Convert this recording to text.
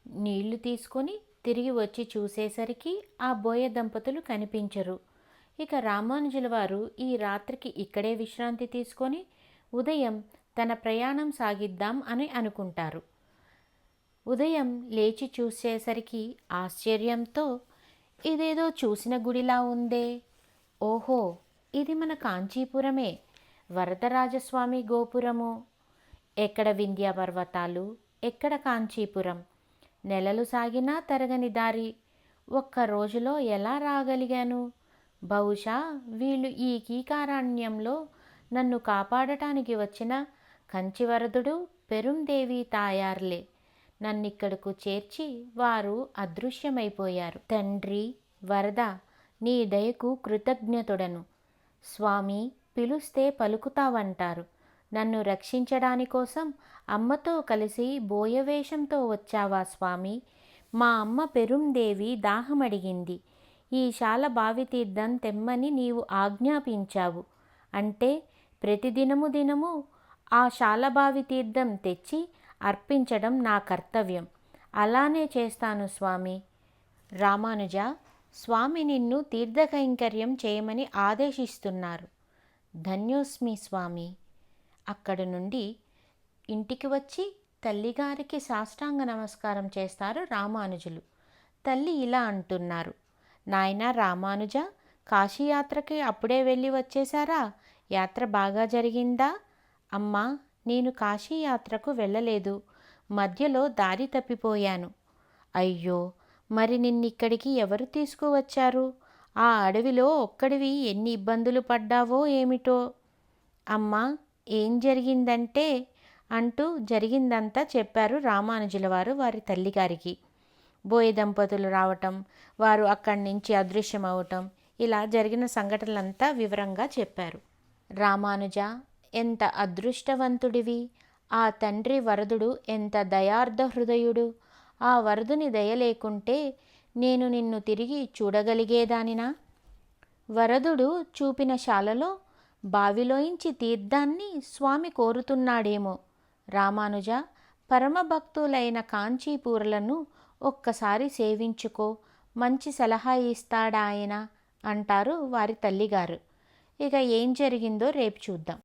నీళ్లు తీసుకొని తిరిగి వచ్చి చూసేసరికి ఆ బోయ దంపతులు కనిపించరు. ఇక రామానుజుల వారు ఈ రాత్రికి ఇక్కడే విశ్రాంతి తీసుకొని ఉదయం తన ప్రయాణం సాగిద్దాం అని అనుకుంటారు. ఉదయం లేచి చూసేసరికి ఆశ్చర్యంతో ఇదేదో చూసిన గుడిలా ఉందే, ఓహో ఇది మన కాంచీపురమే, వరదరాజస్వామి గోపురము. ఎక్కడ వింధ్య పర్వతాలు, ఎక్కడ కాంచీపురం. నెలలు సాగినా తరగని దారి, ఒక్క రోజులో ఎలా రాగలిగాను? బహుశా వీళ్ళు ఈ కీకారణ్యంలో నన్ను కాపాడటానికి వచ్చిన కంచివరదుడు పెరుందేవి తాయార్లే. నన్నిక్కడకు చేర్చి వారు అదృశ్యమైపోయారు. తండ్రి వరద, నీ దయకు కృతజ్ఞతుడను. స్వామి పిలుస్తే పలుకుతావంటారు. నన్ను రక్షించడానికోసం అమ్మతో కలిసి బోయవేషంతో వచ్చావా స్వామి? మా అమ్మ పెరుందేవి దాహమడిగింది. ఈ శాల బావి తీర్థం తెమ్మని నీవు ఆజ్ఞాపించావు. అంటే ప్రతిదినము దినము ఆ శాలబావి తీర్థం తెచ్చి అర్పించడం నా కర్తవ్యం. అలానే చేస్తాను స్వామి. రామానుజ, స్వామి నిన్ను తీర్థకైంకర్యం చేయమని ఆదేశిస్తున్నారు. ధన్యోస్మి స్వామి. అక్కడి నుండి ఇంటికి వచ్చి తల్లిగారికి సాష్టాంగ నమస్కారం చేస్తారు రామానుజులు. తల్లి ఇలా అంటున్నారు, నాయనా రామానుజ, కాశీయాత్రకి అప్పుడే వెళ్ళి వచ్చేశారా? యాత్ర బాగా జరిగిందా? అమ్మా, నేను కాశీయాత్రకు వెళ్ళలేదు, మధ్యలో దారి తప్పిపోయాను. అయ్యో, మరి నిన్నిక్కడికి ఎవరు తీసుకువచ్చారు? ఆ అడవిలో ఒక్కడివి ఎన్ని ఇబ్బందులు పడ్డావో ఏమిటో. అమ్మా, ఏం జరిగిందంటే అంటూ జరిగిందంతా చెప్పారు రామానుజుల వారు వారి తల్లిగారికి. బోయ దంపతులు రావటం, వారు అక్కడి నుంచి అదృశ్యమవటం, ఇలా జరిగిన సంఘటనలంతా వివరంగా చెప్పారు. రామానుజ, ఎంత అదృష్టవంతుడివి! ఆ తండ్రి వరదుడు ఎంత దయార్ధ హృదయుడు! ఆ వరదుని దయ లేకుంటే నేను నిన్ను తిరిగి చూడగలిగేదానినా? వరదుడు చూపిన శాలలో బావిలోంచి తీర్థాన్ని స్వామి కోరుతున్నాడేమో. రామానుజ, పరమభక్తులైన కాంచీపూరులను ఒక్కసారి సేవించుకో, మంచి సలహా ఇస్తాడాయన అంటారు వారి తల్లిగారు. ఇక ఏం జరిగిందో రేపు చూద్దాం.